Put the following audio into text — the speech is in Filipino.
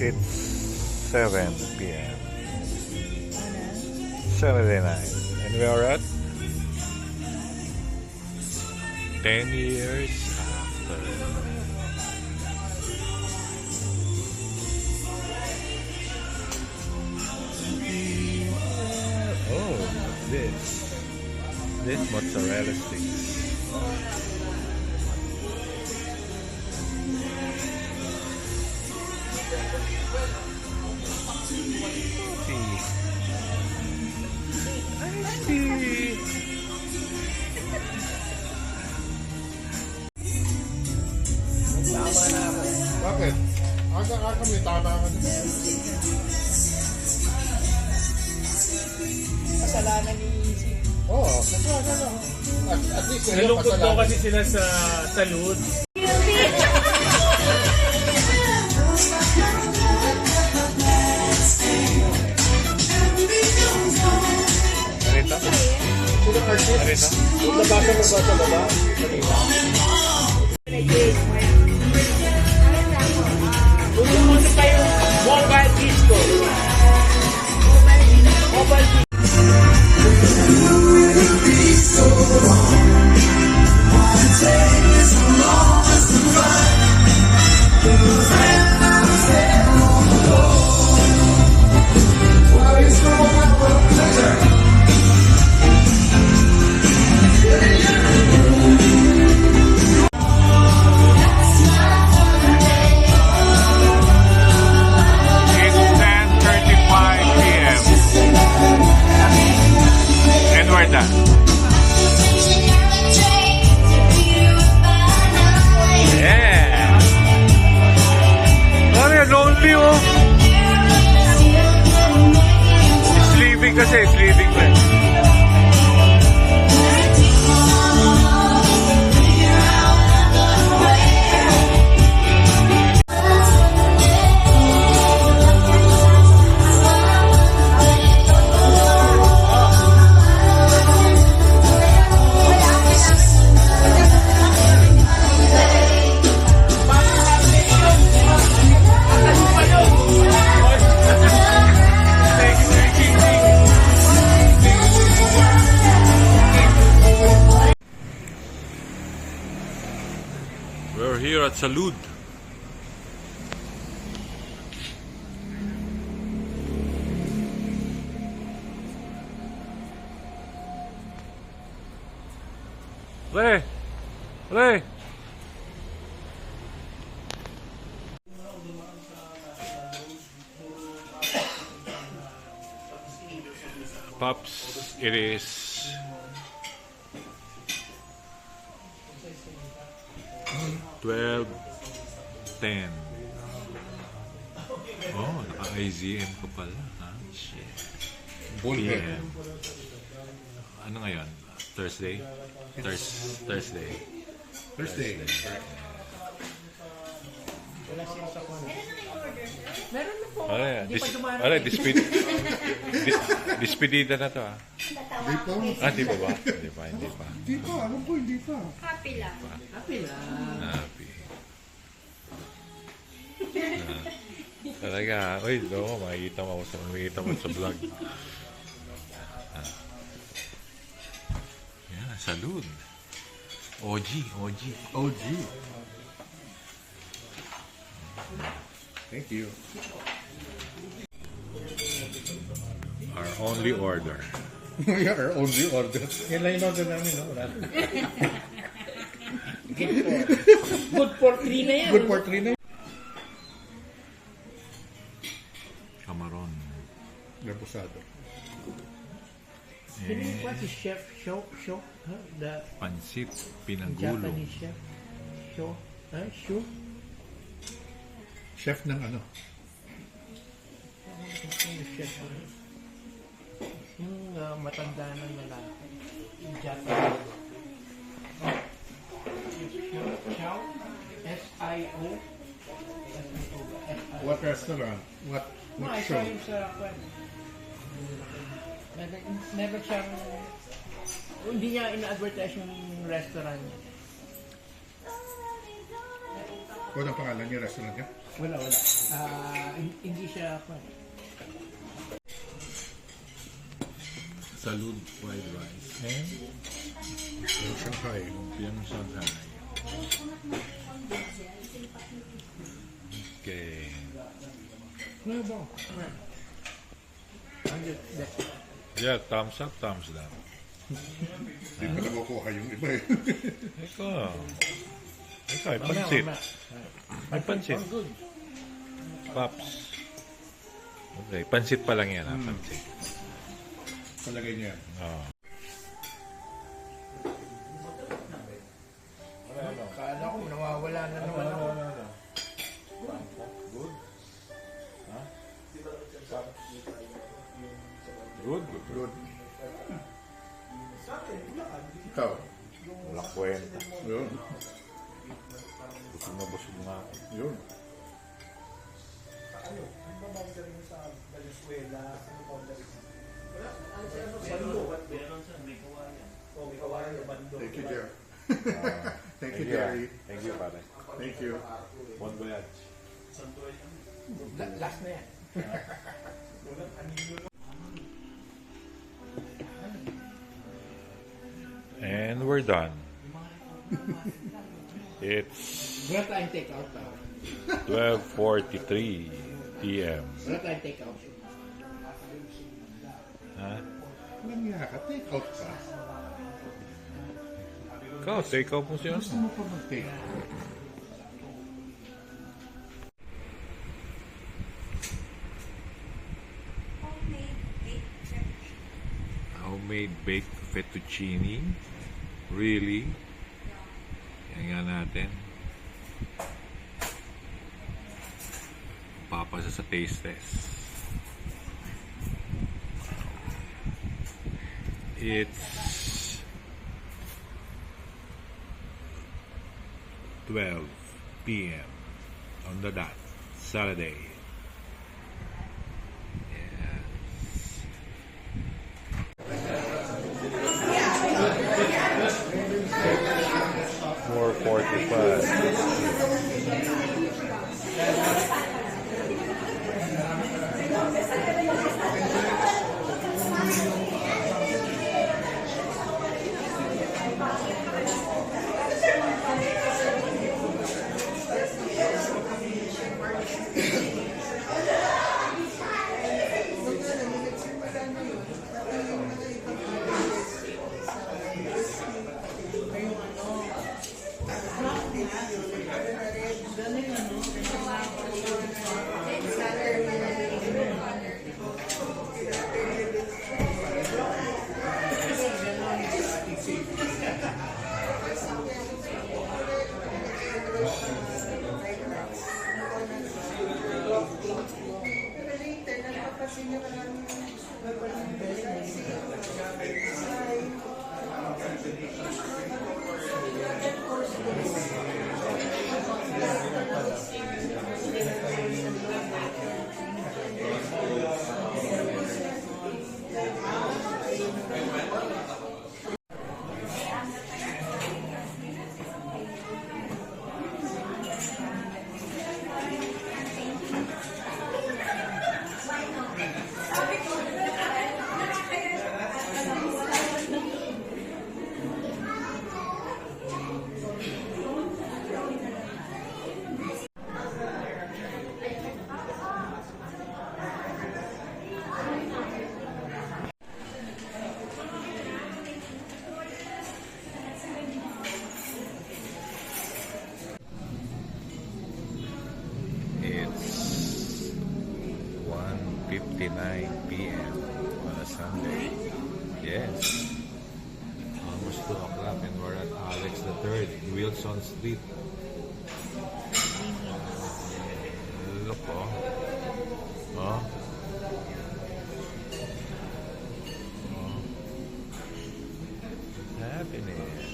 It's 7 p.m. Saturday night. And we are at 10 years after. Oh, this mozzarella sticks. Bakit? Aga-aga may tama ka na. Kasalanan ni Easy. Oo, kasalanan na. At least sa'yo Nalungkot daw kasalanan. kasi sila sa salud. Arita? Sino artist? Arita? Nabasa mo ba sa baba? Tumumunod pa yung mobile disco. Mobile disco. It's 10:35 p.m. And we're done. Yeah! Sorry, lonely oh. Sleeping kasi, sleeping pa. We're here at Salud. Re! Re! Pops, it is 12:10. Oh, naka-IZM ko pala. Ha? Shit. Bullhead. PM. Ano ngayon? Thursday? Thursday. Thursday. Meron na po. Dispedida na to ah. Hindi pa. Di pa ba? Hindi pa. Hindi pa. Alam ko, hindi pa. Happy lang. Happy lang. Happy. Talaga. Uy, no, makikita mo sa vlog. Yan, salud. OG. OG. Thank you. Our only order. We are only order. Yan lang yung order namin, no? Wala. Good for 3 na yan. Good for 3 na. Camaron. Reposado. What is chef? Show? Huh? The Pansit. Pinagulong. Japanese chef? Show? Huh? Show? Chef ng ano? Chef? Yung matanda ng lalaki. Yung Japanese. Chow? S-I-O? What restaurant? What I show? saw him sa kwan. Never siyang... Hindi niya ina-advertise yung restaurant niya. Ano ang pangalan niya? Restaurant niya? Wala. Hindi siya Salud fried rice. And Yung Shanghai. lumpiang Shanghai. Okay. ano ba? Yeah, thumbs up, thumbs down. Hindi mo na makuha yung iba eh. Ikaw. Ikaw, may pansit. May pansit. Good. Pops. Okay, pansit pa lang yan ha, pansit. Palagay niya. Oh. Kala ko nawawala na naman ako. Good. Good. Ikaw. Wala kwenta. Yun. Busog na ako. Yun. Thank you, Jerry. Thank you, Jerry. Thank you, pare. Thank you. Bon voyage. Last na yan. And we're done. It's Wala tayong take out pa. 12:43 p.m. Wala tayong take out. Ha? Alam niya ka, take out pa. Ikaw, take out mo siya. Gusto mo pa mag-take out? Homemade baked fettuccine. Really? Yan nga natin. Papasa sa taste test. It's 12 p.m. on the dot, Saturday. Yes. 4:45. It's 1:59 p.m. on a Sunday. Yes. Almost 2 o'clock and we're at Alex III, Wilson Street. Look, oh. Oh. Oh. Happiness.